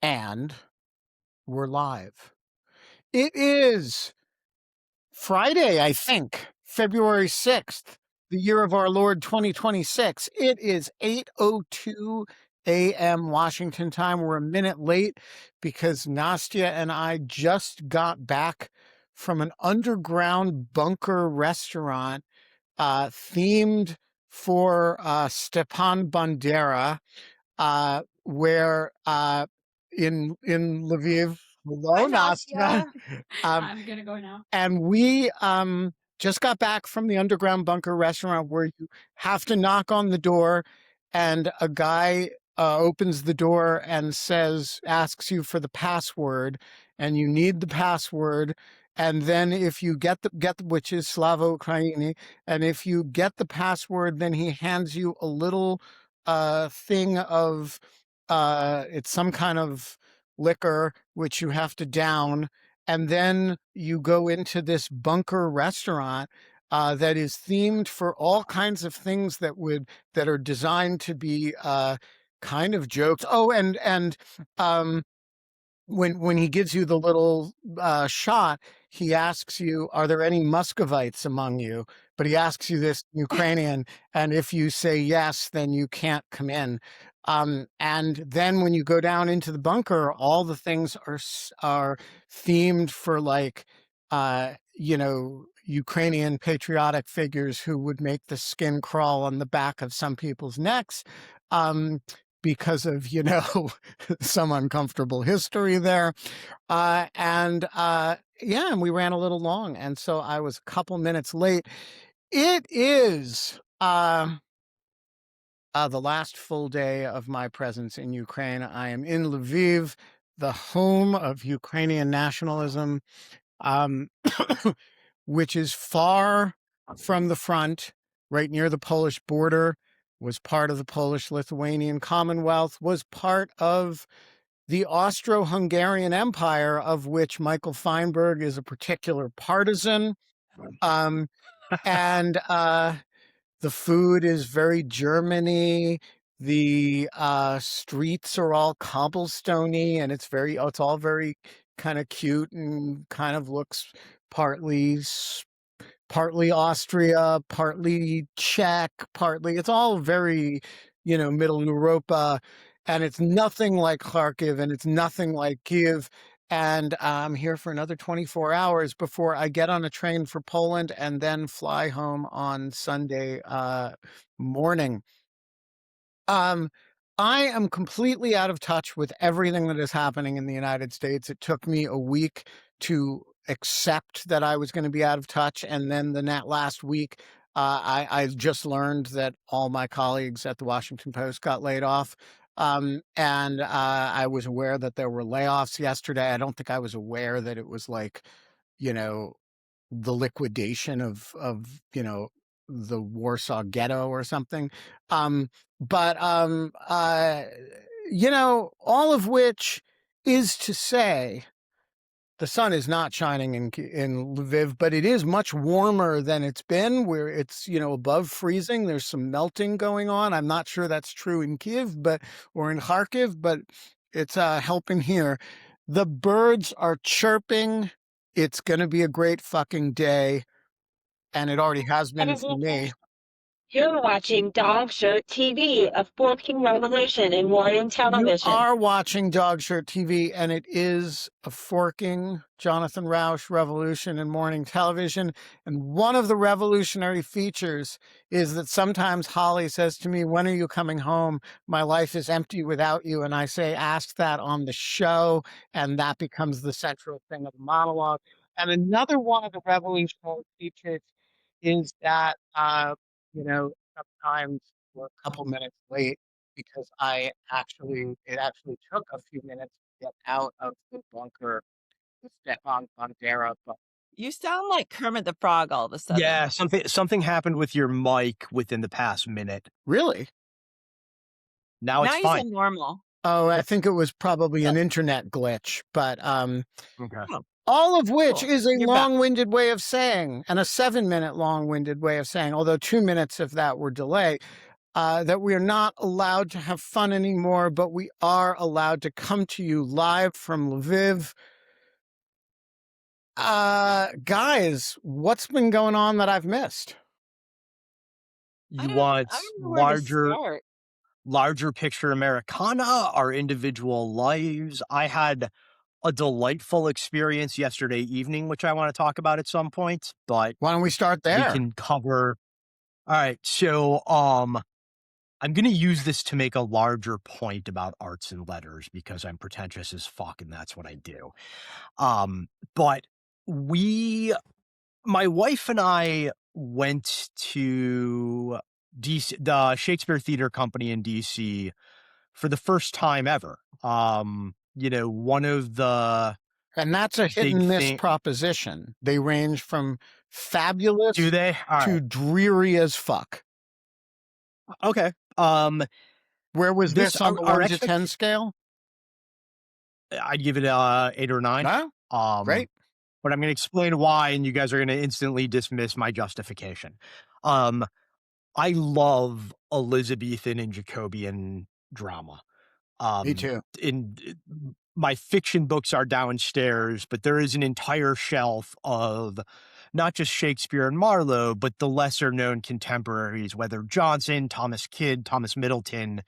And we're live. It is Friday, I think, February 6th, the year of our Lord 2026. It is 8:02 a.m. Washington time. We're a minute late because Nastya and I just got back from an underground bunker restaurant themed for Stepan Bandera, where in Lviv. Hello, Hi, Nastya. Nastya. Um, I'm gonna go now. and we just got back from the underground bunker restaurant where you have to knock on the door, and a guy opens the door and asks you for the password, and you need the password. And then if you get which is Slava Ukraini, and if you get the password, then he hands you a little thing of it's some kind of liquor which you have to down, and then you go into this bunker restaurant that is themed for all kinds of things that are designed to be kind of jokes. Oh, and when he gives you the little shot, he asks you, "Are there any Muscovites among you?" But he asks you this in Ukrainian, and if you say yes, then you can't come in. And then when you go down into the bunker, all the things are themed for, like, Ukrainian patriotic figures who would make the skin crawl on the back of some people's necks. Because of, some uncomfortable history there. And we ran a little long. And so I was a couple minutes late. It is the last full day of my presence in Ukraine. I am in Lviv, the home of Ukrainian nationalism, um, which is far from the front, right near the Polish border, was part of the Polish-Lithuanian Commonwealth, was part of the Austro-Hungarian Empire, of which Michael Feinberg is a particular partisan. And the food is very Germany. The streets are all cobblestoney, and it's all very kind of cute and kind of looks partly Austria, partly Czech, it's all very, Middle Europa, and it's nothing like Kharkiv, and it's nothing like Kiev. And I'm here for another 24 hours before I get on a train for Poland and then fly home on Sunday morning. I am completely out of touch with everything that is happening in the United States. It took me a week to accept that I was going to be out of touch. And then last week, I just learned that all my colleagues at the Washington Post got laid off. And I was aware that there were layoffs yesterday. I don't think I was aware that it was like, the liquidation of the Warsaw Ghetto or something. But all of which is to say, the sun is not shining in Lviv, but it is much warmer than it's been, where it's, above freezing. There's some melting going on. I'm not sure that's true in Kiev, or in Kharkiv, but it's helping here. The birds are chirping. It's going to be a great fucking day. And it already has been for me. You're watching Dog Shirt TV, a forking revolution in Wherein television. You are watching Dog Shirt TV, and it is a forking Jonathan Rauch revolution in morning television. And one of the revolutionary features is that sometimes Holly says to me, "When are you coming home? My life is empty without you." And I say, "Ask that on the show." And that becomes the central thing of the monologue. And another one of the revolutionary features is that, sometimes we're a couple minutes late because it actually took a few minutes to get out of the bunker to step on Bandera. But You sound like Kermit the Frog all of a sudden. Yeah, something happened with your mic within the past minute. really? Now it's Now you fine. sound normal. Oh, I think it was probably an internet glitch, but Okay. all of which Cool. is a You're back. long-winded way of saying, and a 7-minute long-winded way of saying, although 2 minutes of that were delay. that we are not allowed to have fun anymore, but we are allowed to come to you live from Lviv. Guys, what's been going on that I've missed? You I want don't know where to start. larger picture Americana, our individual lives. I had a delightful experience yesterday evening, which I want to talk about at some point, but Why don't we start we there? can cover. All right. So, I'm going to use this to make a larger point about arts and letters because I'm pretentious as fuck and that's what I do. But my wife and I went to DC, the Shakespeare Theater Company in DC for the first time ever. One of the And that's a hit big and miss thing. proposition. They range from Do fabulous they? All to right. dreary as fuck. Okay. Where was this on the our 1 to 10 scale? I'd give it a 8 or 9. No? Great. But I'm going to explain why, and you guys are going to instantly dismiss my justification. I love Elizabethan and Jacobean drama. Me too. My fiction books are downstairs, but there is an entire shelf of not just Shakespeare and Marlowe, but the lesser known contemporaries, whether Johnson, Thomas Kidd, Thomas Middleton,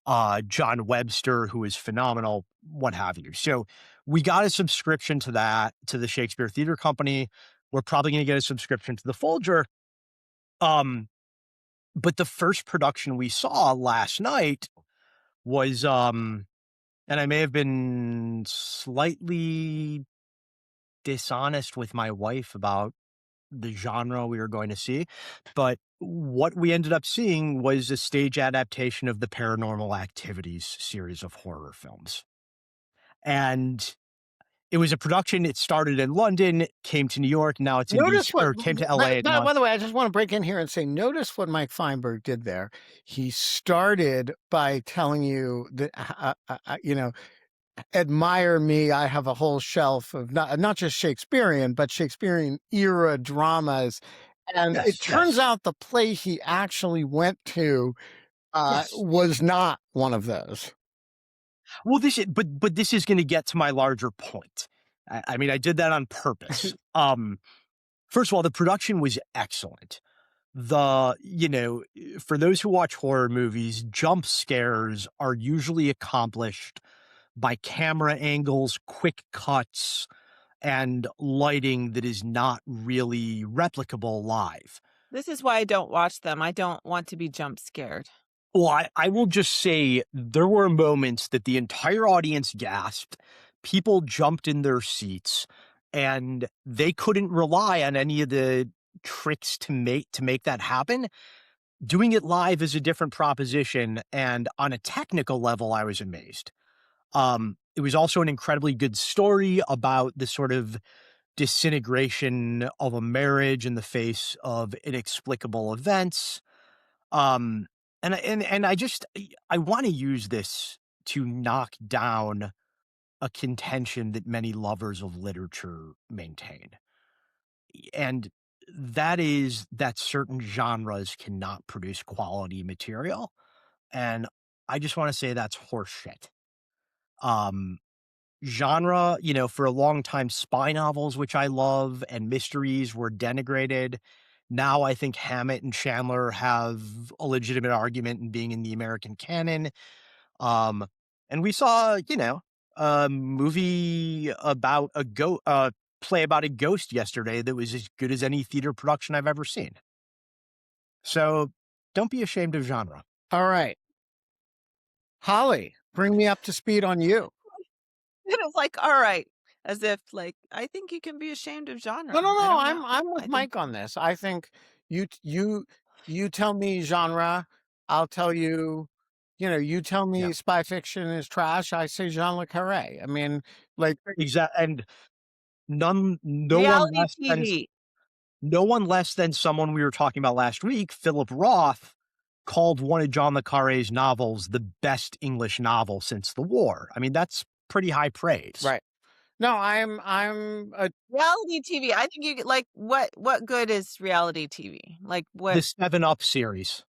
John Webster, who is phenomenal, what have you. So we got a subscription to the Shakespeare Theater Company. We're probably going to get a subscription to the Folger. But the first production we saw last night was, and I may have been slightly dishonest with my wife about the genre we were going to see, but what we ended up seeing was a stage adaptation of the Paranormal Activities series of horror films. And it was a production. It started in London, came to New York, now it's in DC, or came to LA. By the way, I just want to break in here and say, notice what Mike Feinberg did there. He started by telling you that, admire me. I have a whole shelf of not just Shakespearean, but Shakespearean era dramas. And it turns out the play he actually went to was not one of those. Well, this is going to get to my larger point. I mean, I did that on purpose. First of all, the production was excellent. For those who watch horror movies, jump scares are usually accomplished by camera angles, quick cuts, and lighting that is not really replicable live. This is why I don't watch them. I don't want to be jump scared. Well, I will just say there were moments that the entire audience gasped, people jumped in their seats, and they couldn't rely on any of the tricks to make that happen. Doing it live is a different proposition, and on a technical level, I was amazed. It was also an incredibly good story about the sort of disintegration of a marriage in the face of inexplicable events. And I want to use this to knock down a contention that many lovers of literature maintain. And that is that certain genres cannot produce quality material. And I just want to say that's horseshit. Genre, for a long time, spy novels, which I love, and mysteries were denigrated. Now I think Hammett and Chandler have a legitimate argument in being in the American canon. And we saw, a movie about play about a ghost yesterday that was as good as any theater production I've ever seen. So don't be ashamed of genre. All right. Holly, bring me up to speed on you. It was like, all right, as if like I think you can be ashamed of genre. No. I don't know. I'm with Mike on this. I think you tell me genre, I'll tell you. You tell me spy fiction is trash. I say Jean Le Carré. I mean, like exactly, and Reality TV. No one less than someone we were talking about last week, Philip Roth, called one of John le Carré's novels the best English novel since the war. I mean, that's pretty high praise. Right. No, I'm a reality TV. I think you like what good is reality TV? Like what? The 7 Up series.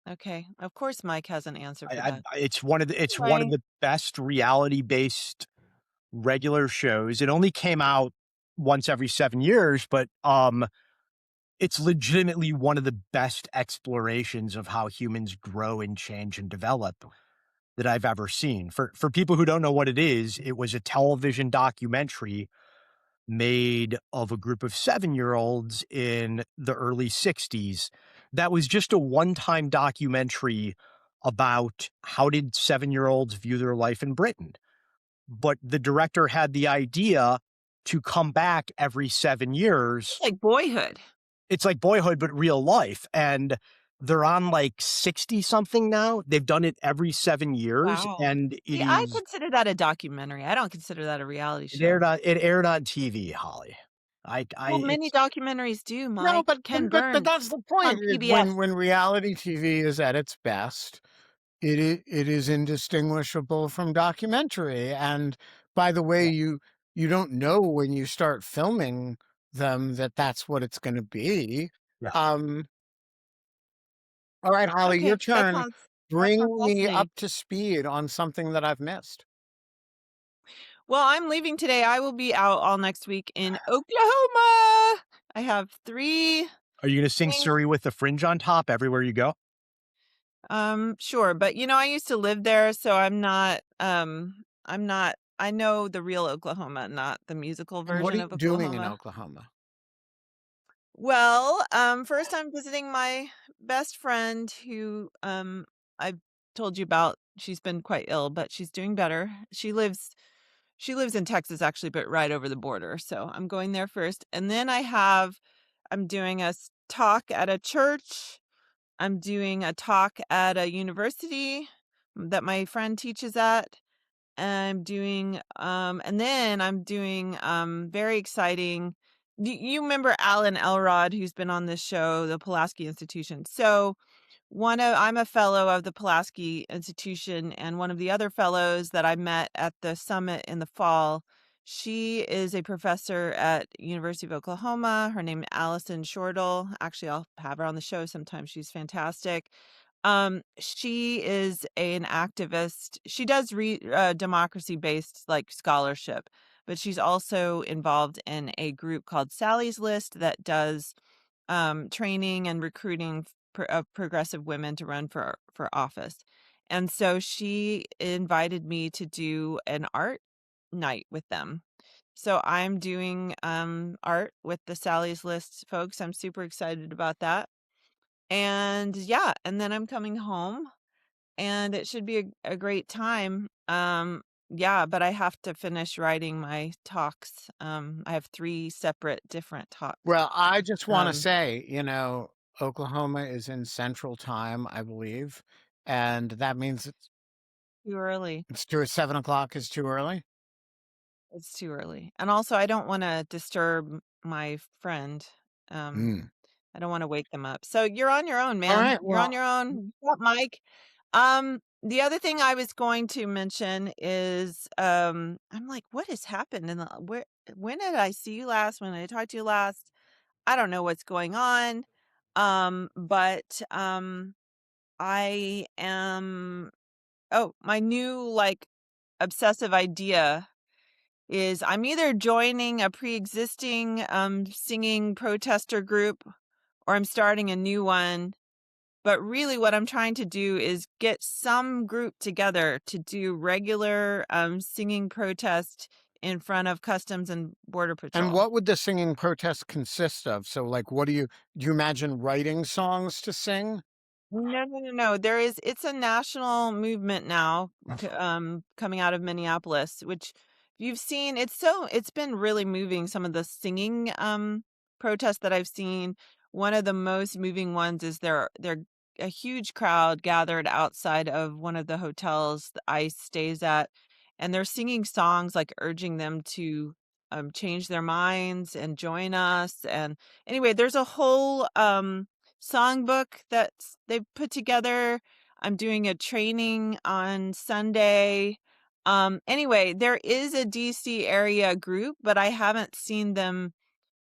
Okay. Of course Mike has an answer for that. It's one of Anyway, the best reality-based regular shows. It only came out once every 7 years, but, it's legitimately one of the best explorations of how humans grow and change and develop that I've ever seen. For people who don't know what it is, it was a television documentary made of a group of 7-year-olds in the early '60s. That was just a one-time documentary about how did 7-year-olds view their life in Britain. But the director had the idea to come back every 7 years. like Boyhood. It's like Boyhood, but real life, and they're on, like, 60 something now. They've done it every 7 years, Wow. and See, I consider that a documentary. I don't consider that a reality show. it aired on TV, Holly. I Well, many it's documentaries do, No, Mike. but Ken but Burns that's the point. on PBS. When reality TV is at its best, it is indistinguishable from documentary. And by the way, Yeah, you don't know when you start filming them that that's what it's going to be. yeah. Um, all right, Holly, your Okay, that turn. sounds Bring me fascinating. up to speed on something that I've missed. Well, I'm leaving today. I will be out all next week in Oklahoma. I have 3 Are you gonna sing things. "Surrey with the Fringe on Top" everywhere you go? Sure, but I used to live there, so I know the real Oklahoma, not the musical And what are version you of doing in Oklahoma. Oklahoma? Well, first I'm visiting my best friend who I've told you about. She's been quite ill, but she's doing better. She lives in Texas actually, but right over the border. So I'm going there first. And then I'm doing a talk at a church. I'm doing a talk at a university that my friend teaches at. And then I'm doing very exciting. You remember Alan Elrod, who's been on this show, the Pulaski Institution. So I'm a fellow of the Pulaski Institution, and one of the other fellows that I met at the summit in the fall, she is a professor at University of Oklahoma. Her name is Allison Shortle. Actually, I'll have her on the show sometime. She's fantastic. She is an activist. She does democracy-based like scholarship, but she's also involved in a group called Sally's List that does training and recruiting of progressive women to run for office. And so she invited me to do an art night with them. So I'm doing art with the Sally's List folks. I'm super excited about that. And yeah, and then I'm coming home and it should be a great time. Yeah, but I have to finish writing my talks. I have 3 separate different talks. Well, I just want to Um, say, Oklahoma is in Central Time, I believe, and that means Too early. it's 7 o'clock is too early. It's too early. And also I don't want to disturb my friend. Um, Mm. I don't want to wake them up. So you're on your own, All man. right. You're on Well, your own. What, Mike? The other thing I was going to mention is I'm like, what has happened? And when did I see you last? When did I talked to you last? I don't know what's going on. But I am my new like obsessive idea is I'm either joining a pre-existing singing protester group or I'm starting a new one. But really what I'm trying to do is get some group together to do regular singing protest in front of Customs and Border and Patrol. what would the singing protest consist of? So, like, what do you imagine writing songs to sing? No, no, no, no. It's a national movement now, coming out of Minneapolis, which you've seen. It's been really moving. Some of the singing protests that I've seen. One of the most moving ones is they're a huge crowd gathered outside of one of the hotels the ICE stays at, and they're singing songs like urging them to change their minds and join us. And anyway, there's a whole songbook that they've put together. I'm doing a training on Sunday. Anyway, there is a DC area group, but I haven't seen them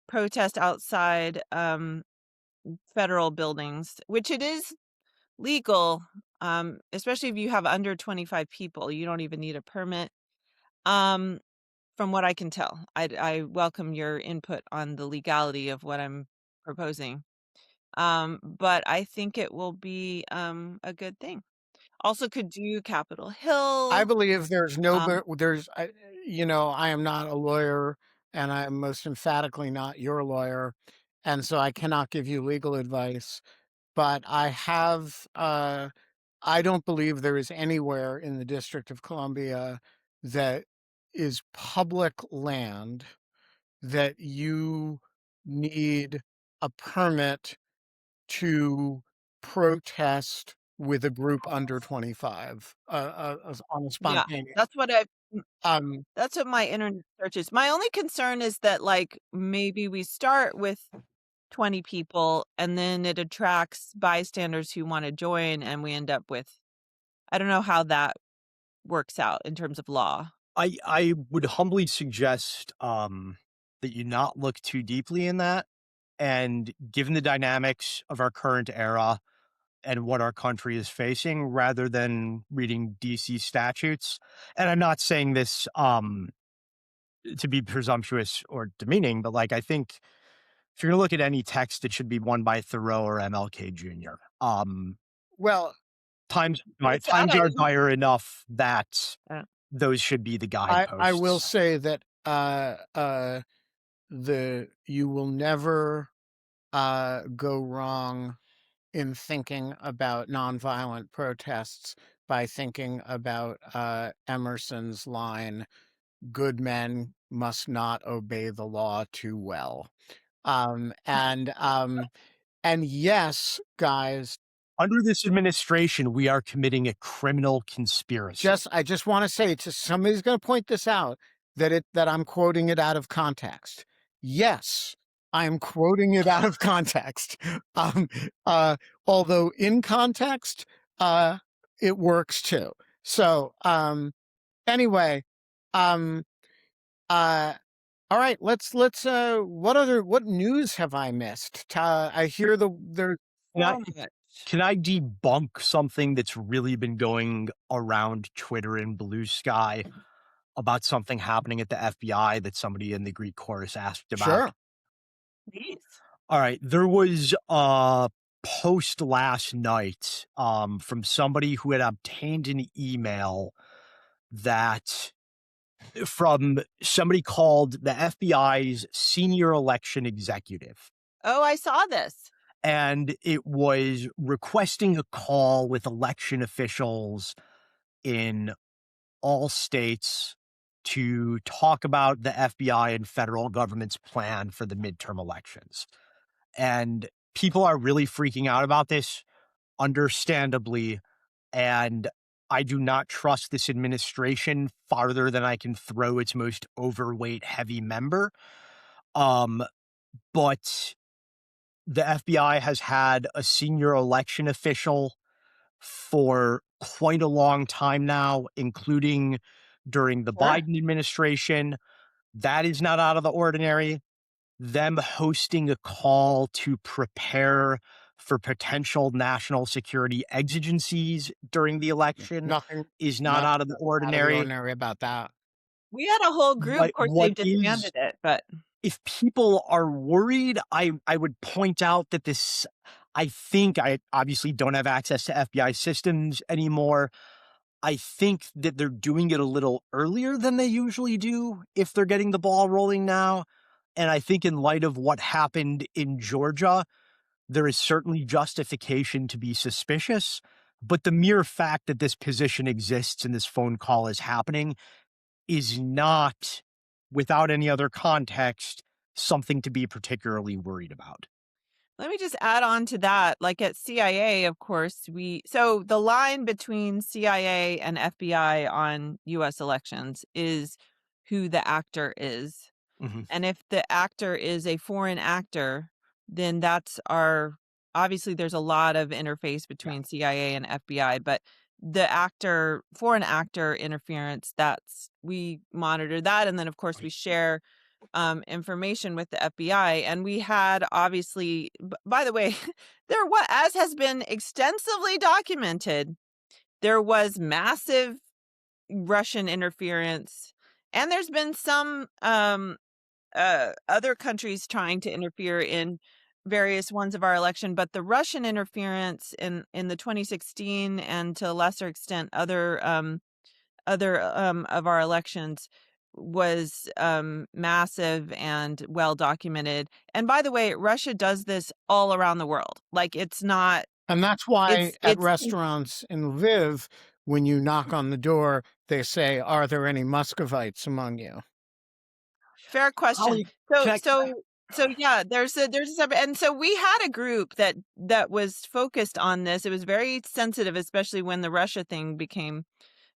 protest outside federal buildings, which it is legal, especially if you have under 25 people. You don't even need a permit. Um, from what I can tell, I welcome your input on the legality of what I'm proposing. But I think it will be a good thing. Also could do Capitol I Hill. believe there's no, Um, I am not a lawyer and I am most emphatically not your lawyer. And so I cannot give you legal advice, but I don't believe there is anywhere in the District of Columbia that is public land that you need a permit to protest with a group under 25 on a yeah, spontaneous. that's what I Um, that's what my internet search is. My only concern is that like maybe we start with 20 people and then it attracts bystanders who want to join and we end up with I don't know how that works out in terms of law. I would humbly suggest that you not look too deeply in that. And given the dynamics of our current era and what our country is facing, rather than reading DC statutes, and I'm not saying this to be presumptuous or demeaning, but like I think if you're gonna look at any text, it should be one by Thoreau or MLK Jr. well, Let's add Times a are dire enough that uh, those should be the I will guideposts. say that you will never go wrong in thinking about nonviolent protests by thinking about Emerson's line, "Good men must not obey the law too well." Um, and um, and yes, guys, Under this administration, we are committing a criminal conspiracy. I just want to say to somebody's going to point this out that I'm quoting it out of context. Yes, I am quoting it out of context. Um, although in context, it works too. So anyway, um, uh, all right, what news have I missed? I hear there. Can I, so much. can I debunk something that's really been going around Twitter and Blue Sky about something happening at the FBI that somebody in the Greek chorus asked about? Sure. Please. All right, there was a post last night from somebody who had obtained an email that from somebody called the FBI's senior election executive. Oh, I saw this. And it was requesting a call with election officials in all states to talk about the FBI and federal government's plan for the midterm elections. And people are really freaking out about this, understandably. And I do not trust this administration farther than I can throw its most overweight, heavy member. But the FBI has had a senior election official for quite a long time now, including during the Sure. Biden administration. That is not out of the ordinary. Them hosting a call to prepare for potential national security exigencies during the election Nothing, is not nothing out of the out of the ordinary. ordinary about that. We had a whole group. Of course, What they've is, disbanded it, but if people are worried, I would point out that this, I think I obviously don't have access to FBI systems anymore. I think that they're doing it a little earlier than they usually do if they're getting the ball rolling now. And I think in light of what happened in Georgia, there is certainly justification to be suspicious. But the mere fact that this position exists and this phone call is happening is not, without any other context, something to be particularly worried about. let me just add on to that. Like at CIA, of course, so the line between CIA and FBI on US elections is who the actor is. Mhm. And if the actor is a foreign actor, then obviously there's a lot of interface between CIA and FBI, but the foreign actor interference, we monitor that. And then of course we share information with the FBI. And we had obviously, by the way, as has been extensively documented, there was massive Russian interference, and there's been some other countries trying to interfere in various ones of our election, but the Russian interference in the 2016 and to a lesser extent other of our elections was massive and well documented. And by the way, Russia does this all around the world. Like it's not And that's why at it's restaurants in Lviv, when you knock on the door, they say, "Are there any Muscovites among you?" fair question. Holly, So can I, so yeah, there's a separate, and so we had a group that was focused on this. It was very sensitive, especially when the Russia thing became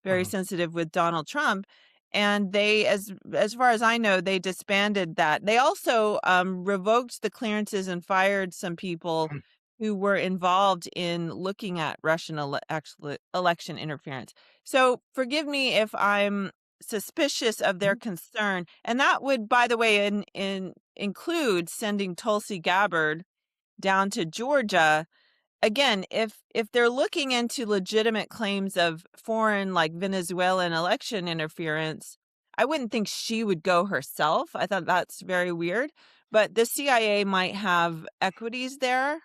very sensitive with Donald Trump. And they, as far as I know, they disbanded that. They also revoked the clearances and fired some people who were involved in looking at Russian election interference. So forgive me if I'm suspicious of their concern. And that would, by the way, include sending Tulsi Gabbard down to Georgia. Again, if they're looking into legitimate claims of foreign, like Venezuelan election interference, I wouldn't think she would go herself. I thought that's very weird. But the CIA might have equities there,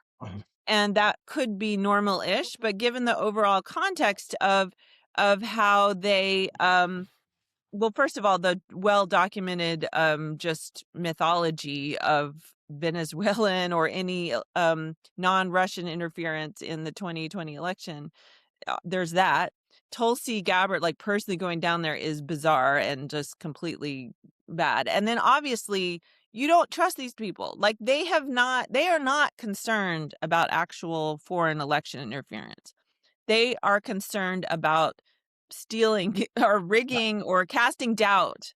and that could be normal-ish. But given the overall context of how they well, first of all, the well-documented just mythology of Venezuelan or any non-Russian interference in the 2020 election, there's that. Tulsi Gabbard, like personally going down there, is bizarre and just completely bad. And then obviously you don't trust these people. Like they are not concerned about actual foreign election interference. They are concerned about stealing or rigging or casting doubt,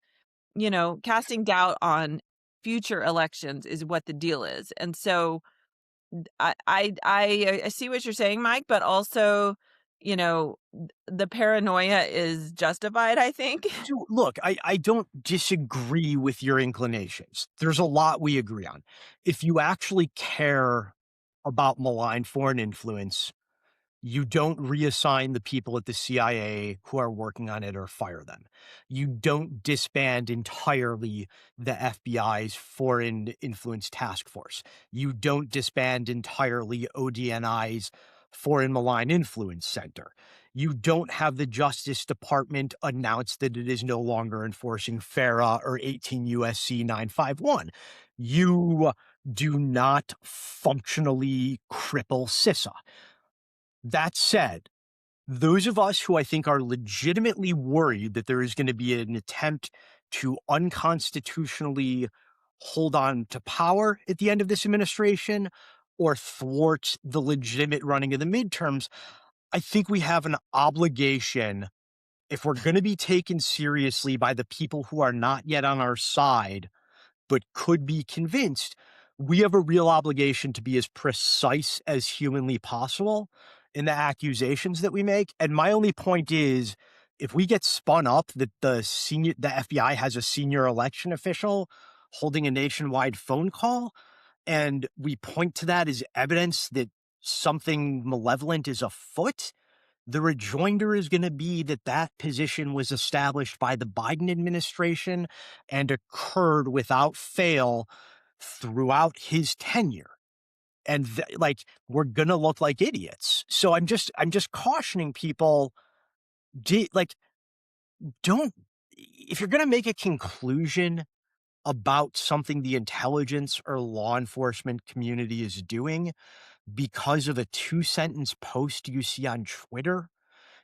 casting doubt on future elections is what the deal is. And so I see what you're saying, Mike, but also, the paranoia is justified, I think. So, look, I don't disagree with your inclinations. There's a lot we agree on. If you actually care about malign foreign influence, you don't reassign the people at the CIA who are working on it or fire them. You don't disband entirely the FBI's Foreign Influence Task Force. You don't disband entirely ODNI's Foreign Malign Influence Center. You don't have the Justice Department announce that it is no longer enforcing FARA or 18 USC 951. You do not functionally cripple CISA. That said, those of us who I think are legitimately worried that there is going to be an attempt to unconstitutionally hold on to power at the end of this administration or thwart the legitimate running of the midterms, I think we have an obligation, if we're going to be taken seriously by the people who are not yet on our side, but could be convinced, we have a real obligation to be as precise as humanly possible in the accusations that we make. And my only point is, if we get spun up that the FBI has a senior election official holding a nationwide phone call, and we point to that as evidence that something malevolent is afoot, the rejoinder is going to be that that position was established by the Biden administration and occurred without fail throughout his tenure. And we're going to look like idiots. So I'm just cautioning people, don't, if you're going to make a conclusion about something the intelligence or law enforcement community is doing because of a 2-sentence post you see on Twitter,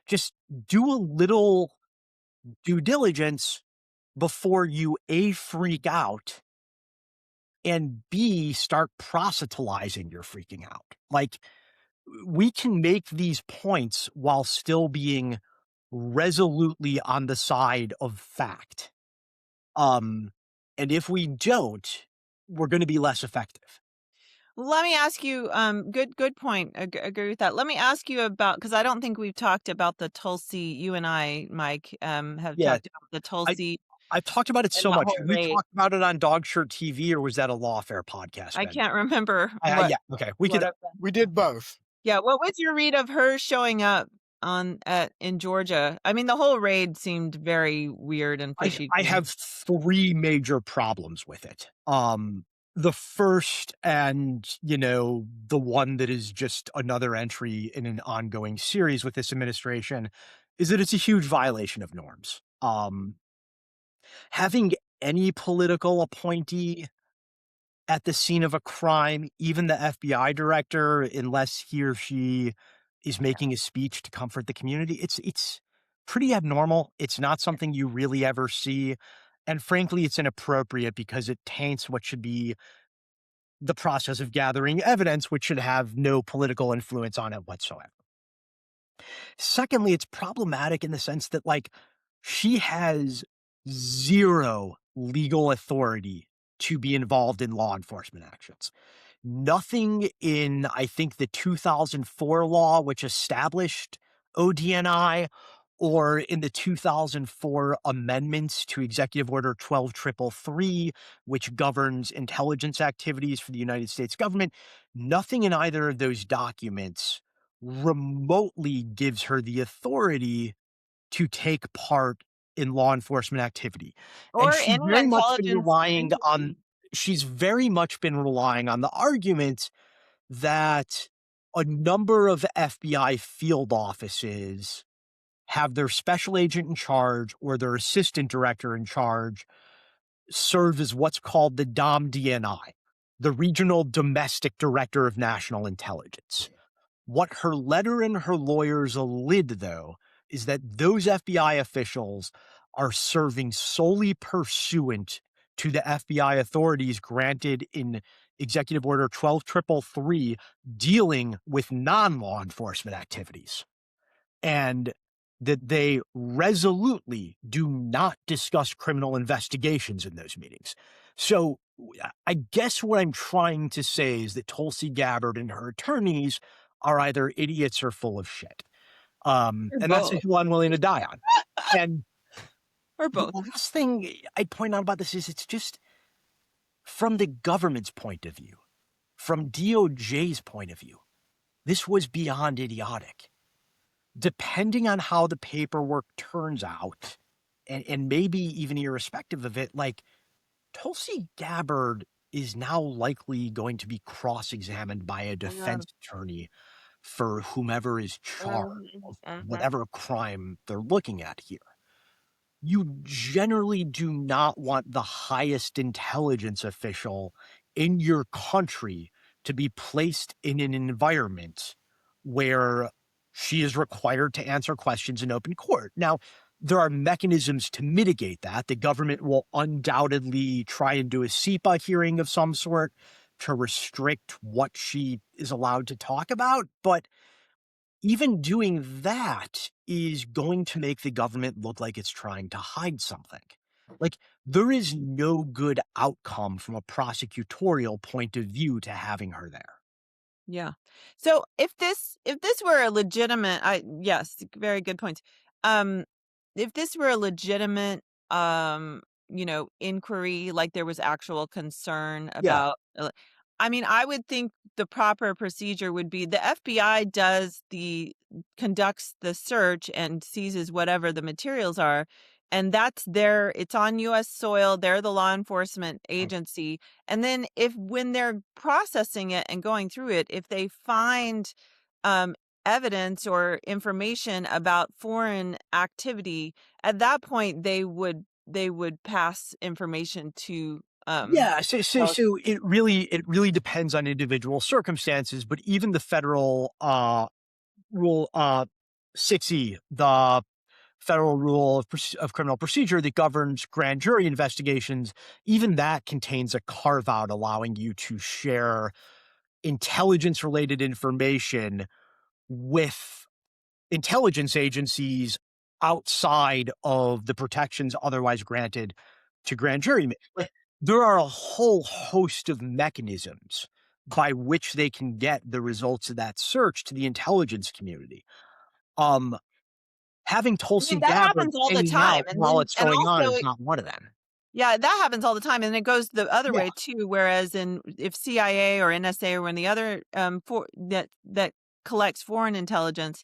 just do a little due diligence before you A, freak out, and B, start proselytizing your freaking out. Like, we can make these points while still being resolutely on the side of fact. And if we don't, we're going to be less effective. Let me ask you, good point. Agree with that. Let me ask you about, because I don't think we've talked about the Tulsi, you and I, Mike, have Yeah, talked about the Tulsi. I've talked about it and so that much. whole Have we raid. talked about it on Dog Shirt TV, or was that a Lawfare podcast? I Ben? can't remember what Yeah. Okay. We could. of We did both. Yeah, what was your read of her showing up in Georgia? I mean, the whole raid seemed very weird and fishy I to me. have 3 major problems with it. The first, and the one that is just another entry in an ongoing series with this administration, is that it's a huge violation of norms. Having any political appointee at the scene of a crime, even the FBI director, unless he or she is making a speech to comfort the community, it's pretty abnormal. It's not something you really ever see. And frankly, it's inappropriate because it taints what should be the process of gathering evidence, which should have no political influence on it whatsoever. Secondly, it's problematic in the sense that, like, she has 0 legal authority to be involved in law enforcement actions. Nothing in, I think, the 2004 law, which established ODNI, or in the 2004 amendments to Executive Order 12333, which governs intelligence activities for the United States government, nothing in either of those documents remotely gives her the authority to take part in law enforcement activity. And Or any intelligence agency. she's very much been relying on the argument that a number of FBI field offices have their special agent in charge or their assistant director in charge serve as what's called the DOMDNI, the Regional Domestic Director of National Intelligence. What her letter and her lawyers allege, though, is that those FBI officials are serving solely pursuant to the FBI authorities granted in Executive Order 12333 dealing with non-law enforcement activities, and that they resolutely do not discuss criminal investigations in those meetings. So I guess what I'm trying to say is that Tulsi Gabbard and her attorneys are either idiots or full of shit. And that's a both. hill I'm willing to die on. And Or the both. last thing I'd point out about this is it's just from the government's point of view, from DOJ's point of view, this was beyond idiotic. Depending on how the paperwork turns out, and maybe even irrespective of it, like, Tulsi Gabbard is now likely going to be cross-examined by a defense attorney for whomever is charged of whatever crime they're looking at here. You generally do not want the highest intelligence official in your country to be placed in an environment where she is required to answer questions in open court. Now, there are mechanisms to mitigate that. The government will undoubtedly try and do a SEPA hearing of some sort to restrict what she is allowed to talk about. But even doing that is going to make the government look like it's trying to hide something. Like, there is no good outcome from a prosecutorial point of view to having her there. Yeah. So if this were a legitimate, yes, very good points. If this were a legitimate, inquiry, like there was actual concern Yeah. about, I mean, I would think the proper procedure would be the FBI conducts the search and seizes whatever the materials are. And it's on US soil. They're the law enforcement agency. And then when they're processing it and going through it, if they find evidence or information about foreign activity, at that point they would pass information to Yeah, so it really depends on individual circumstances, but even the federal rule 6E, the federal rule of criminal procedure that governs grand jury investigations, even that contains a carve out allowing you to share intelligence related information with intelligence agencies outside of the protections otherwise granted to grand jury. There are a whole host of mechanisms by which they can get the results of that search to the intelligence community. having Tulsi that Gabbard happens all the hanging time, out and while then it's going on also is not one of them. yeah, that happens all the time, and it goes the other Yeah. way too. Whereas if CIA or NSA or when the other that collects foreign intelligence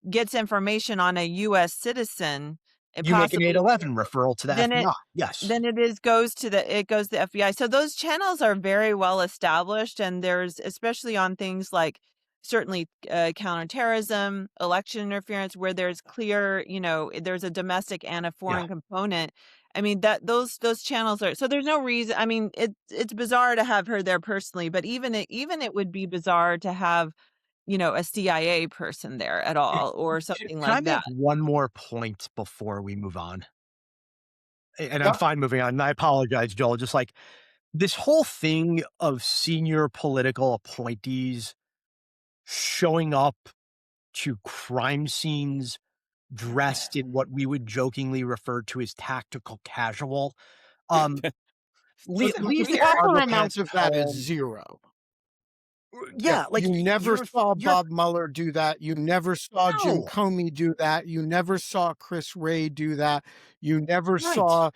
gets information on a U.S. citizen, You make an possibly 811 referral to the then FBI. Yes. then it goes to the FBI. So those channels are very well established, and there's especially on things like certainly counterterrorism, election interference, where there's clear, there's a domestic and a foreign component. I mean that those channels are so there's no reason. I mean it's bizarre to have her there personally, but even it would be bizarre to have a CIA person there at all or something Can I like that. make one more point before we move on? And I'm Yep. fine moving on. And I apologize, Joel. Just like this whole thing of senior political appointees showing up to crime scenes dressed in what we would jokingly refer to as tactical casual. The Leave the proper cargo amount pants of at that is home. zero. Yeah, like You never saw you're Bob Mueller do that. You never saw Jim no Comey do that. You never saw Chris Wray do that. You never right. saw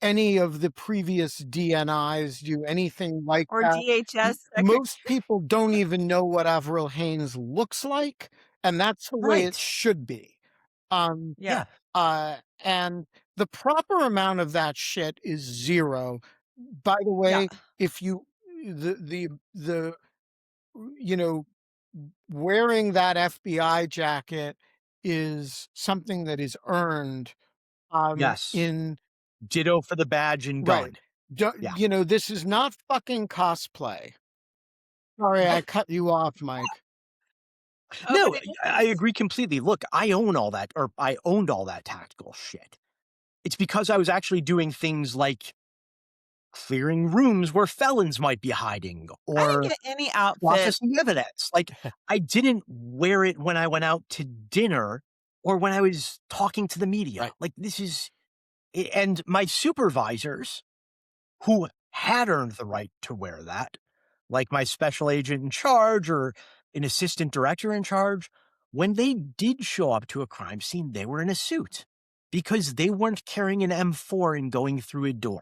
any of the previous DNIs do anything like Or that. DHS Most people don't even know what Avril Haines looks like, and that's the way it Right. should be. Um, Yeah. and the proper amount of that shit is zero. By the way, if you the wearing that FBI jacket is something that is earned Yes. in Ditto for the badge and gun. right. Yeah. This is not fucking cosplay. Sorry, I cut you off, Mike. Oh, No, but it I is. agree completely. Look, I owned all that tactical shit. It's because I was actually doing things like clearing rooms where felons might be hiding I or didn't get any outfit. processing evidence. Like, I didn't wear it when I went out to dinner or when I was talking to the media. Right. Like, and my supervisors who had earned the right to wear that, like my special agent in charge or an assistant director in charge, when they did show up to a crime scene, they were in a suit because they weren't carrying an M4 and going through a door.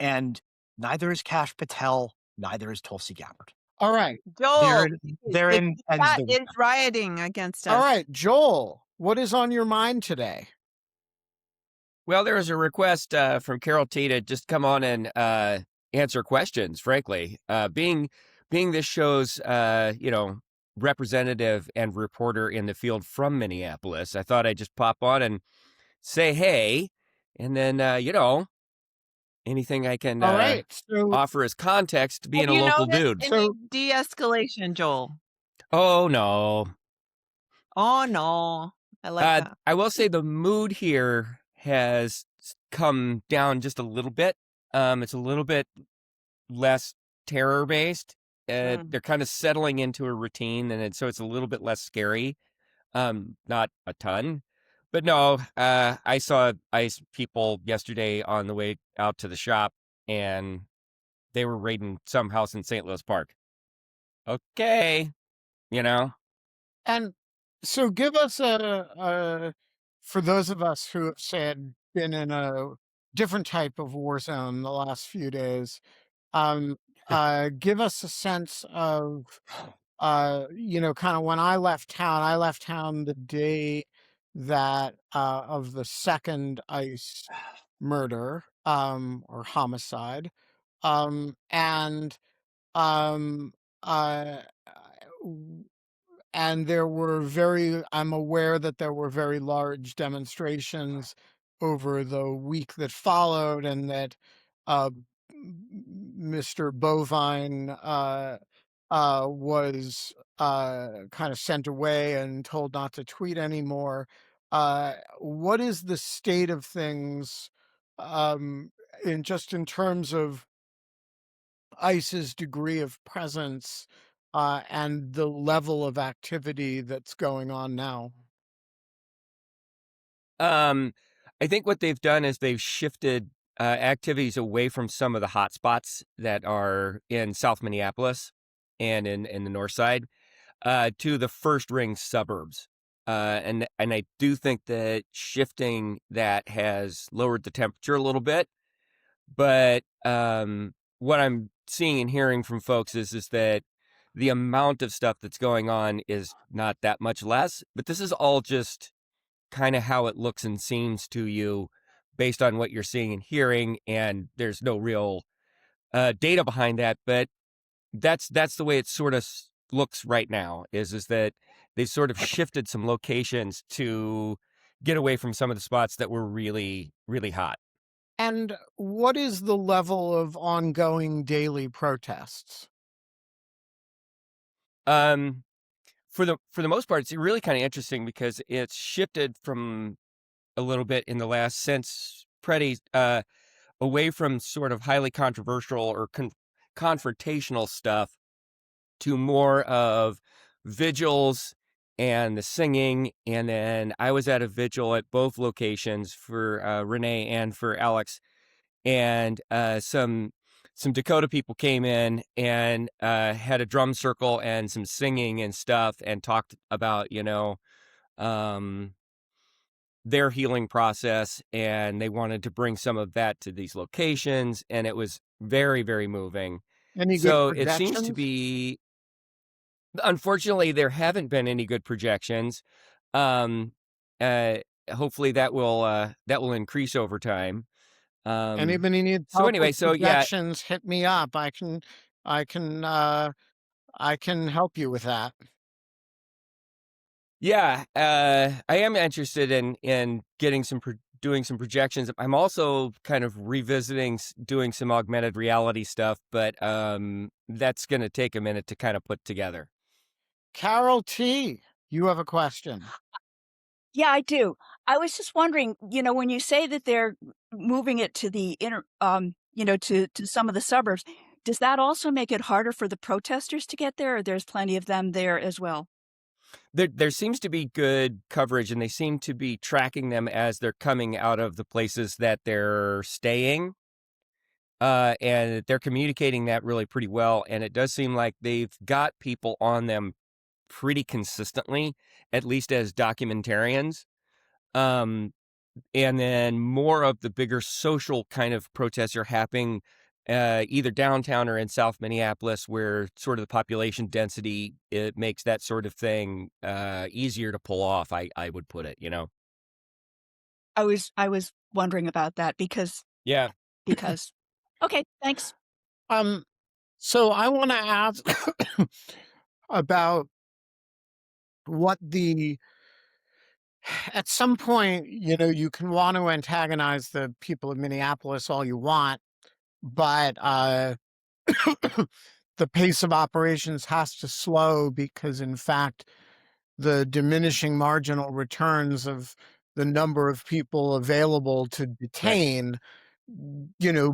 And neither is Kash Patel, neither is Tulsi Gabbard. All right. Joel, Therein ends that the is rioting against us. All right, Joel, what is on your mind today? Well, there was a request from Carol T to just come on and answer questions. Frankly, being this show's representative and reporter in the field from Minneapolis, I thought I'd just pop on and say hey, and then anything I can All right. So offer as context, being Have a you local noticed dude. any de-escalation, Joel? Oh no. Oh no, I like that. I will say the mood here has come down just a little bit. It's a little bit less terror based. They're kind of settling into a routine, and so it's a little bit less scary. Not a ton, but no. I saw ICE people yesterday on the way out to the shop, and they were raiding some house in St. Louis Park. Okay, and so give us for those of us who have been in a different type of war zone the last few days, give us a sense of kind of when I left town the day that of the second ICE murder or homicide, and um uh and I'm aware that there were very large demonstrations over the week that followed, and that uh, Mr. Bovine was kind of sent away and told not to tweet anymore. What is the state of things in terms of ICE's degree of presence and the level of activity that's going on now? I think what they've done is they've shifted activities away from some of the hot spots that are in South Minneapolis and in the north side to the first ring suburbs. and I do think that shifting that has lowered the temperature a little bit. But what I'm seeing and hearing from folks is that the amount of stuff that's going on is not that much less. But this is all just kind of how it looks and seems to you based on what you're seeing and hearing, and there's no real data behind that. But that's the way it sort of looks right now. Is that they've sort of shifted some locations to get away from some of the spots that were really, really hot. And what is the level of ongoing daily protests? For the most part, it's really kind of interesting because it's shifted from a little bit in the last since Preddy, away from sort of highly controversial or confrontational stuff to more of vigils and the singing. And then I was at a vigil at both locations for Renee and for Alex, and some Dakota people came in and had a drum circle and some singing and stuff, and talked about their healing process, and they wanted to bring some of that to these locations, and it was very, very moving. Any good So it seems to projections? be, unfortunately, there haven't been any good projections. Um, uh, Hopefully that will increase over time. Anybody needs So help anyway, with so yeah, projections, hit me up. I can help you with that. yeah, I am interested in getting doing some projections. I'm also kind of revisiting doing some augmented reality stuff, but that's going to take a minute to kind of put together. Carol T, you have a question. Yeah, I do. I was just wondering, when you say that they're moving it to the to some of the suburbs, does that also make it harder for the protesters to get there, or there's plenty of them there as well? There seems to be good coverage, and they seem to be tracking them as they're coming out of the places that they're staying. And they're communicating that really pretty well. And it does seem like they've got people on them pretty consistently, at least as documentarians. Um, and then more of the bigger social kind of protests are happening either downtown or in South Minneapolis, where sort of the population density, it makes that sort of thing easier to pull off. I would put it, I was wondering about that because Yeah. okay, thanks. So I want to ask about what at some point, you can want to antagonize the people of Minneapolis all you want, but the pace of operations has to slow because, in fact, the diminishing marginal returns of the number of people available to detain,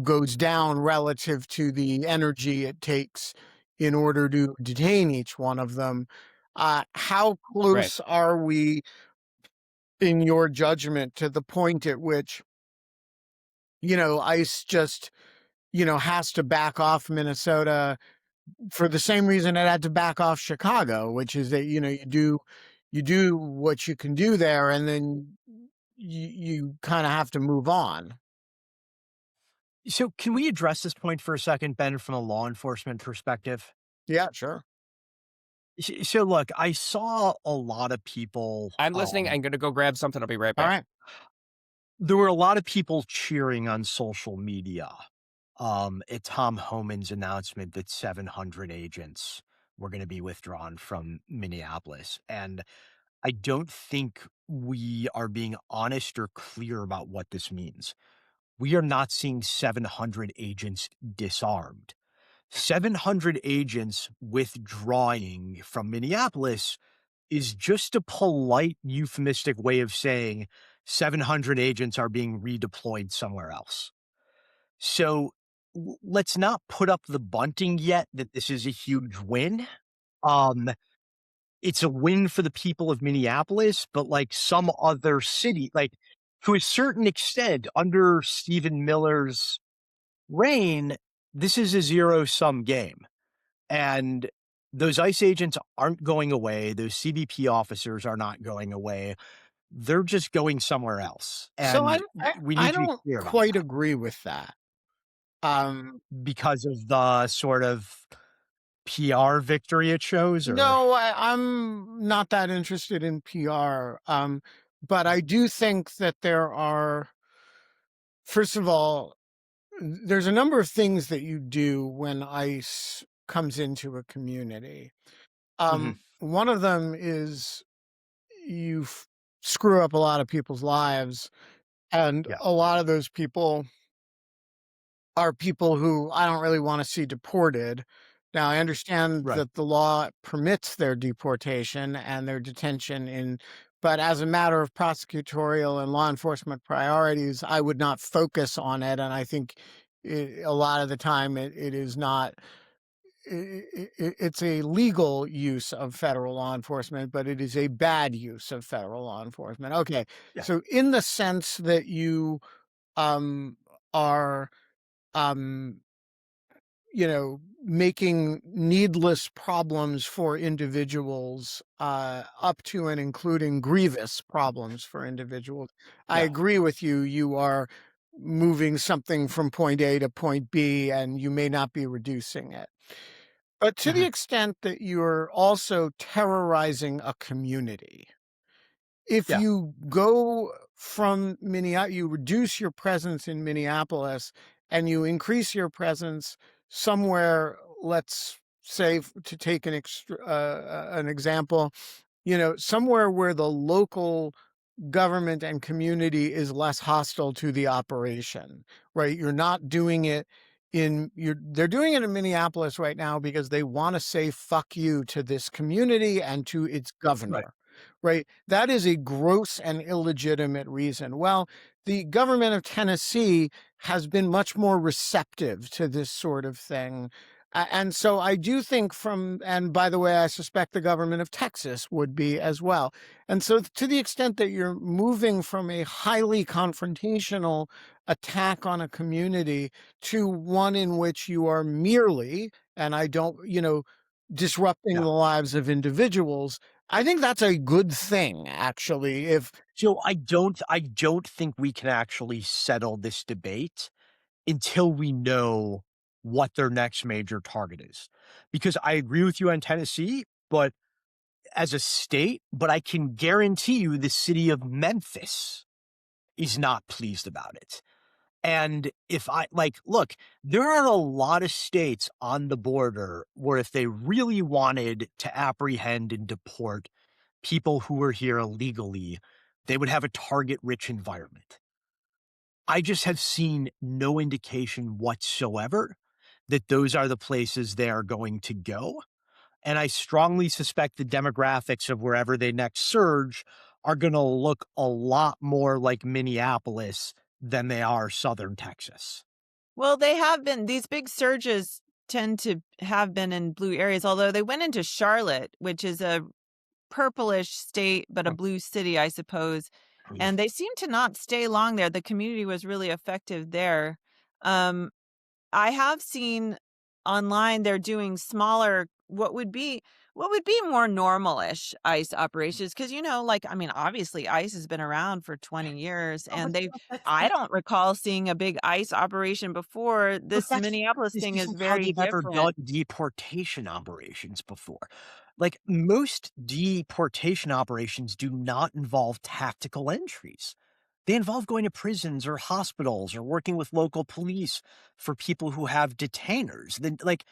goes down relative to the energy it takes in order to detain each one of them. How close are we, in your judgment, to the point at which, ICE just, has to back off Minnesota for the same reason it had to back off Chicago, which is that, you do what you can do there, and then you kind of have to move on. So can we address this point for a second, Ben, from a law enforcement perspective? Yeah, sure. So look, I saw a lot of people. I'm listening. I'm going to go grab something. I'll be right back. All right. There were a lot of people cheering on social media at Tom Homan's announcement that 700 agents were going to be withdrawn from Minneapolis. And I don't think we are being honest or clear about what this means. We are not seeing 700 agents disarmed. 700 agents withdrawing from Minneapolis is just a polite, euphemistic way of saying 700 agents are being redeployed somewhere else. So let's not put up the bunting yet that this is a huge win. It's a win for the people of Minneapolis, but like some other city, like to a certain extent, under Stephen Miller's reign, this is a zero-sum game. And those ICE agents aren't going away. Those CBP officers are not going away. They're just going somewhere else. So And we I need to be don't clear about quite that agree with that. Um, because of the sort of PR victory it shows, or no, I'm not that interested in PR. But I do think that there are, first of all, there's a number of things that you do when ICE comes into a community. Mhm. One of them is you screw up a lot of people's lives, and Yeah, a lot of those people are people who I don't really want to see deported. Now, I understand right, that the law permits their deportation and their detention but as a matter of prosecutorial and law enforcement priorities, I would not focus on it. And I think a lot of the time it is not, it's a legal use of federal law enforcement, but it is a bad use of federal law enforcement. Okay. yeah, So in the sense that you, um, are, um, making needless problems for individuals, up to and including grievous problems for individuals. I yeah, agree with you. You are moving something from point A to point B, and you may not be reducing it. But to the mhm, extent that you're also terrorizing a community, if yeah, you go from Minneapolis, you reduce your presence in Minneapolis and you increase your presence somewhere, let's say, to take an example, somewhere where the local government and community is less hostile to the operation, right? You're not doing it they're doing it in Minneapolis right now because they want to say fuck you to this community and to its right, governor, right? That is a gross and illegitimate reason. Well, the government of Tennessee has been much more receptive to this sort of thing. And so I do think and by the way, I suspect the government of Texas would be as well. And so, to the extent that you're moving from a highly confrontational attack on a community to one in which you are merely, and I don't, disrupting yeah. the lives of individuals, I think that's a good thing, actually. If So I don't think we can actually settle this debate until we know what their next major target is. Because I agree with you on Tennessee, but as a state, but I can guarantee you the city of Memphis is not pleased about it. And if I like, look, there are a lot of states on the border where if they really wanted to apprehend and deport people who were here illegally, they would have a target rich environment. I just have seen no indication whatsoever that those are the places they are going to go. And I strongly suspect the demographics of wherever they next surge are going to look a lot more like Minneapolis than they are Southern Texas. Well, they have been these big surges tend to have been in blue areas, although they went into Charlotte, which is a purplish state, but a blue city, I suppose. And they seem to not stay long there. The community was really effective there. Um, I have seen online they're doing smaller what would be more normal-ish ICE operations because like I mean obviously ICE has been around for 20 years Oh, but and they but that's I that don't recall seeing a big ICE operation before. but This that's Minneapolis this thing is isn't how very they've ever done different. deportation operations before. Like, most deportation operations do not involve tactical entries. They involve going to prisons or hospitals or working with local police for people who have detainers. Then, like,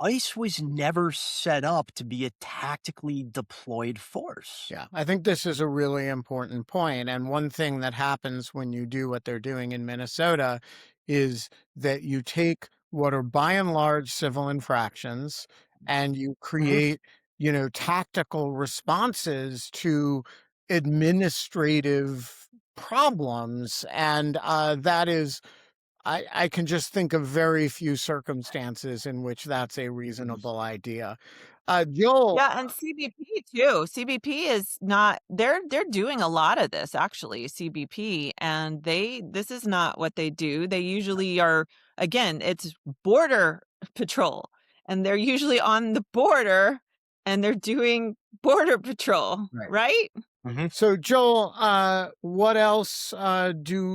ICE was never set up to be a tactically deployed force. Yeah, I think this is a really important point. And one thing that happens when you do what they're doing in Minnesota is that you take what are by and large civil infractions and you Mhm. create, tactical responses to administrative problems. And that is, I can just think of very few circumstances in which that's a Mhm. reasonable idea. Joel, Yeah, and CBP too. CBP is not they're doing a lot of this actually, CBP, and this is not what they do. They usually are again, it's border patrol, and they're usually on the border and they're doing border patrol, right? So, Joel, what else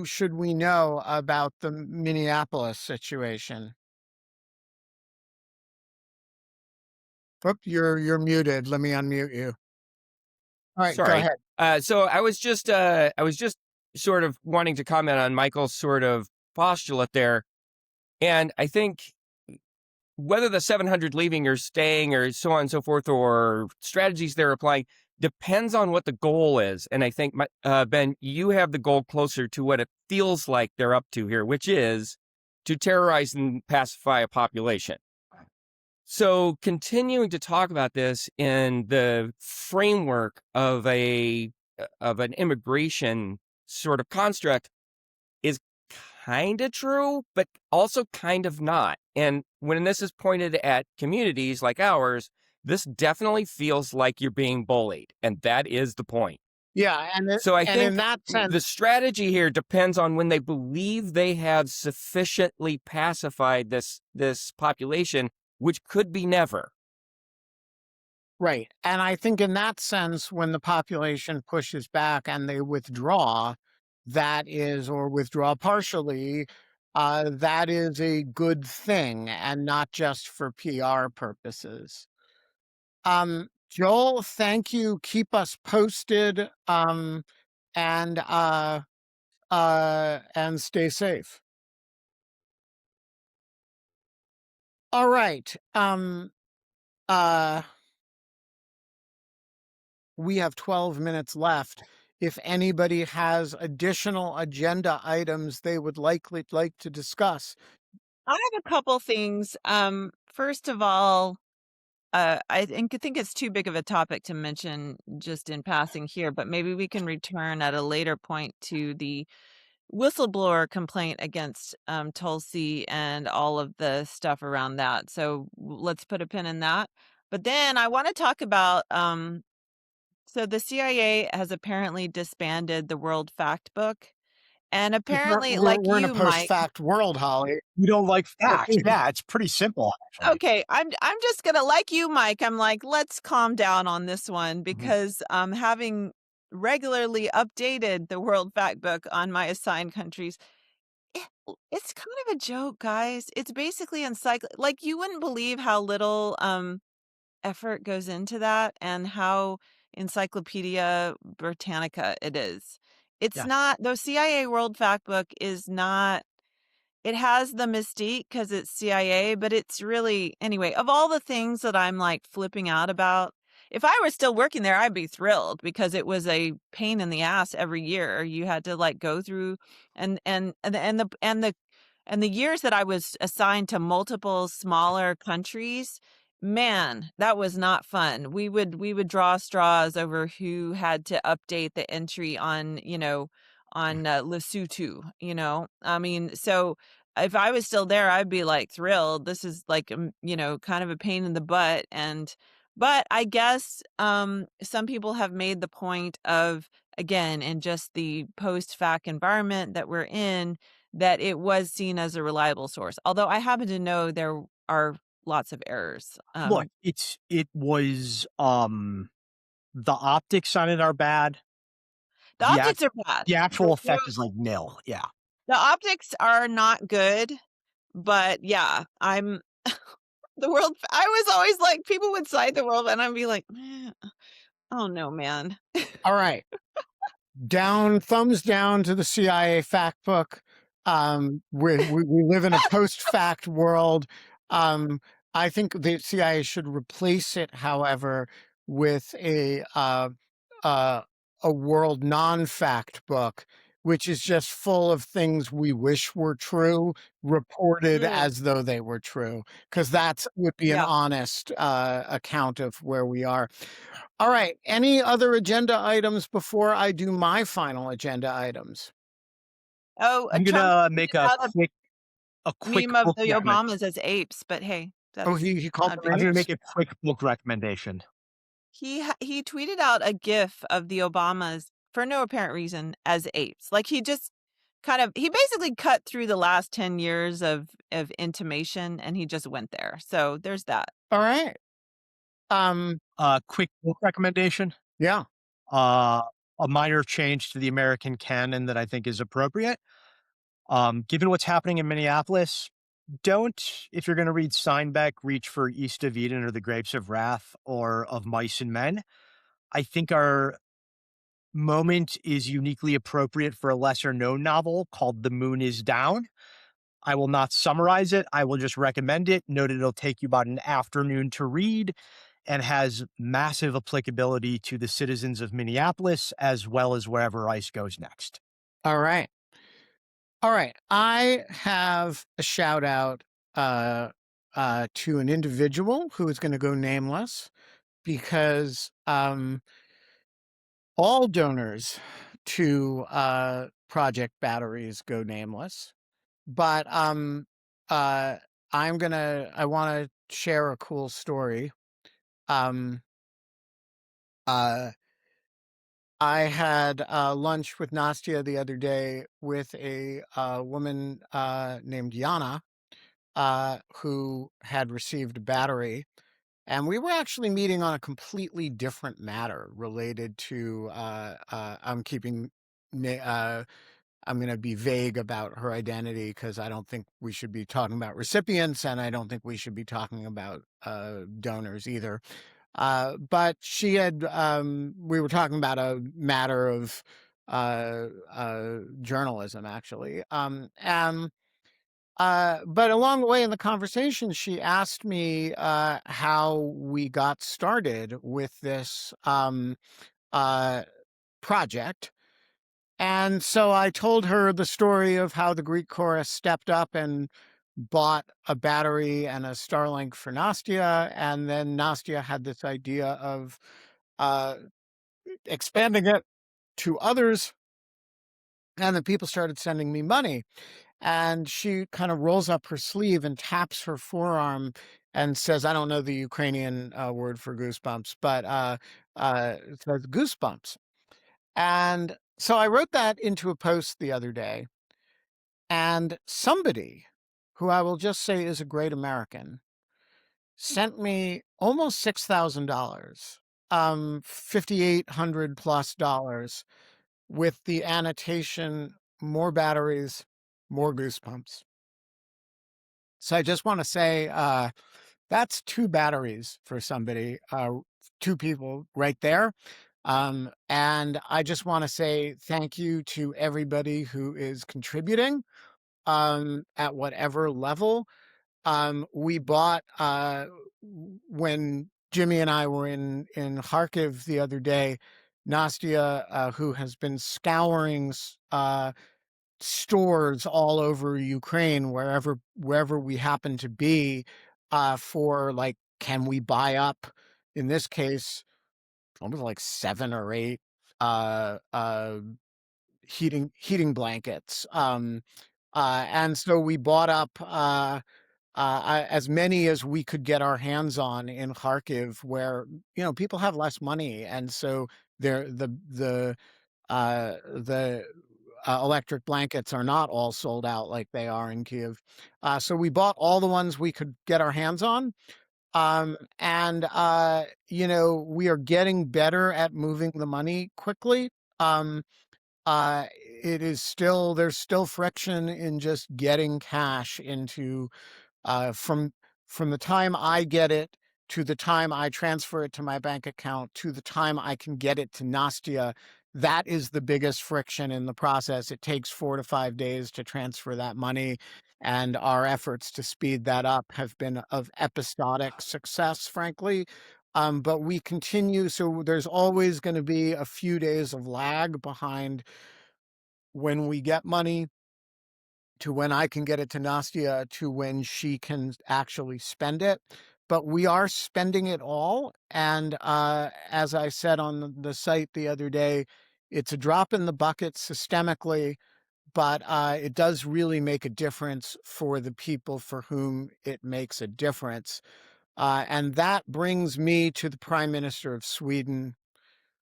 should we know about the Minneapolis situation? Oop, you're muted. Let me unmute you. All right, go Sorry. ahead. So I was just sort of wanting to comment on Michael's sort of postulate there, and I think whether the 700 leaving or staying or so on and so forth, or strategies they're applying, depends on what the goal is. And I think, Ben, you have the goal closer to what it feels like they're up to here, which is to terrorize and pacify a population. So continuing to talk about this in the framework of an immigration sort of construct is kind of true, but also kind of not. And when this is pointed at communities like ours, this definitely feels like you're being bullied. And that is the point. Yeah, So I and think in that sense, the strategy here depends on when they believe they have sufficiently pacified this population, which could be never. right. And I think in that sense, when the population pushes back and they withdraw, or withdraw partially, that is a good thing and not just for PR purposes. Joel, thank you. Keep us posted. And stay safe. All right. We have 12 minutes left. If anybody has additional agenda items they would like to discuss. I have a couple things. First of all, I think it's too big of a topic to mention just in passing here, but maybe we can return at a later point to the whistleblower complaint against Tulsi and all of the stuff around that. So let's put a pin in that. But then I want to talk about so the CIA has apparently disbanded the World Fact Book. And apparently, like We're in a you, Mike. post-fact world, Holly. We don't like facts. Yeah, it's pretty simple. Actually. Okay, I'm just gonna, like you, Mike. I'm like, let's calm down on this one because having regularly updated the World Fact Book on my assigned countries, it's kind of a joke, guys. It's basically like you wouldn't believe how little effort goes into that and how Encyclopedia Britannica it is. It's Yeah. not, the CIA World Fact Book is not, it has the mystique because it's CIA, but it's really, anyway, of all the things that I'm like flipping out about, if I were still working there, I'd be thrilled because it was a pain in the ass every year. You had to like go through and the years that I was assigned to multiple smaller countries, man, that was not fun. We would draw straws over who had to update the entry on, on Lesotho, I mean, so if I was still there, I'd be like thrilled. This is like, kind of a pain in the butt. But I guess some people have made the point of, again, in just the post-fact environment that we're in, that it was seen as a reliable source. Although I happen to know there are lots of errors. Look, it was the optics on it are bad. The optics are bad. The actual effect is like nil. Yeah. The optics are not good, but yeah, I'm the world. I was always like, people would cite the world, and I'd be like, oh no, man. All right. Thumbs down to the CIA fact book. We live in a post-fact world. I think the CIA should replace it, however, with a world non-fact book, which is just full of things we wish were true, reported as though they were true, because that would be an honest account of where we are. All right. Any other agenda items before I do my final agenda items? Oh, I'm gonna make a quick meme of the Obamas as apes, but hey, he called them I'm gonna apes? make a quick book recommendation. He tweeted out a GIF of the Obamas for no apparent reason as apes. Like he just he basically cut through the last 10 years of intimation and he just went there. So there's that. All right. Quick book recommendation. Yeah. Uh, a minor change to the American canon that I think is appropriate. Given what's happening in Minneapolis, don't, if you're going to read Steinbeck, reach for East of Eden or The Grapes of Wrath or Of Mice and Men. I think our moment is uniquely appropriate for a lesser known novel called The Moon is Down. I will not summarize it. I will just recommend it. Note it'll take you about an afternoon to read and has massive applicability to the citizens of Minneapolis as well as wherever ICE goes next. All right. All right. I have a shout out to an individual who is going to go nameless because all donors to Project Batteries go nameless. But I want to share a cool story. Um, uh, I had lunch with Nastya the other day with a woman named Yana, who had received a battery. And we were actually meeting on a completely different matter related to, I'm going to be vague about her identity because I don't think we should be talking about recipients and I don't think we should be talking about donors either. But she had, we were talking about a matter of journalism, actually. But along the way in the conversation, she asked me how we got started with this project. And so I told her the story of how the Greek chorus stepped up and bought a battery and a Starlink for Nastya. And then Nastya had this idea of uh, expanding it to others. And then people started sending me money. And she kind of rolls up her sleeve and taps her forearm and says, I don't know the Ukrainian word for goosebumps, but it says goosebumps. And so I wrote that into a post the other day. And somebody who I will just say is a great American sent me almost $6,000, 5,800 plus dollars with the annotation, more batteries, more goosebumps. So I just want to say that's 2 batteries for somebody, 2 people right there. And I just want to say thank you to everybody who is contributing at whatever level. We bought when Jimmy and I were in Kharkiv the other day, Nastya, who has been scouring stores all over Ukraine, wherever we happen to be, for like, can we buy up, in this case, almost like 7 or 8 heating blankets. And so we bought up as many as we could get our hands on in Kharkiv, where people have less money, and so the electric blankets are not all sold out like they are in Kiev. So we bought all the ones we could get our hands on. And we are getting better at moving the money quickly. There's still friction in just getting cash into from the time I get it to the time I transfer it to my bank account to the time I can get it to Nastya. That is the biggest friction in the process. It takes 4 to 5 days to transfer that money, and our efforts to speed that up have been of episodic success, frankly. But we continue, so there's always going to be a few days of lag behind when we get money to when I can get it to Nastya to when she can actually spend it. But we are spending it all. And as I said on the site the other day, it's a drop in the bucket systemically, but it does really make a difference for the people for whom it makes a difference. And that brings me to the Prime Minister of Sweden,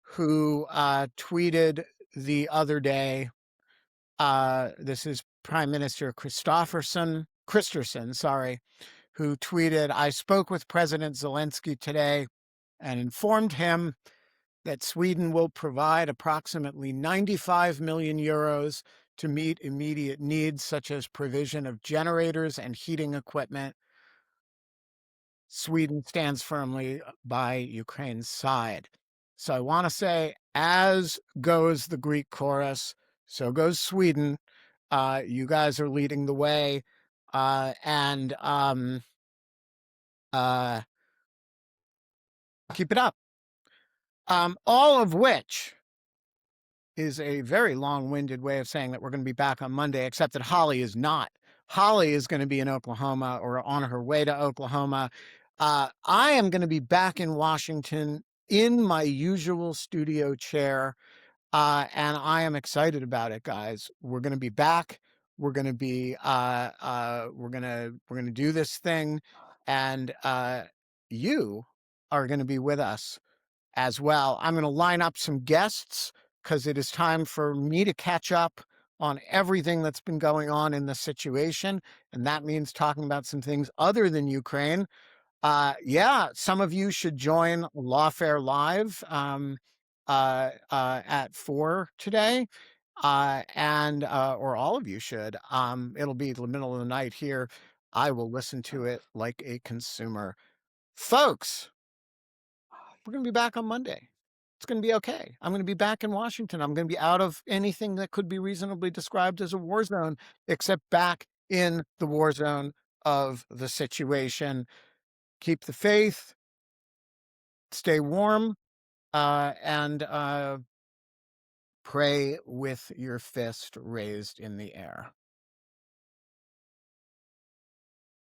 who tweeted the other day. This is Prime Minister Kristersson, sorry, who tweeted, I spoke with President Zelensky today. and informed him that Sweden will provide approximately 95 million euros to meet immediate needs, such as provision of generators and heating equipment. Sweden stands firmly by Ukraine's side. So I want to say, as goes the Greek chorus, so goes Sweden. You guys are leading the way, and keep it up. All of which is a very long-winded way of saying that we're going to be back on Monday, except that Holly is not. Holly is going to be in Oklahoma or on her way to Oklahoma. I am going to be back in Washington in my usual studio chair, and I am excited about it, guys. We're going to be back. We're going to be we're going to do this thing, and you are going to be with us as well. I'm going to line up some guests because it is time for me to catch up on everything that's been going on in the situation. And that means talking about some things other than Ukraine. Yeah, some of you should join Lawfare Live at 4 today. And or all of you should. It'll be the middle of the night here. I will listen to it like a consumer. Folks, we're going to be back on Monday. It's going to be okay. I'm going to be back in Washington. I'm going to be out of anything that could be reasonably described as a war zone, except back in the war zone of the situation. Keep the faith, stay warm, and pray with your fist raised in the air.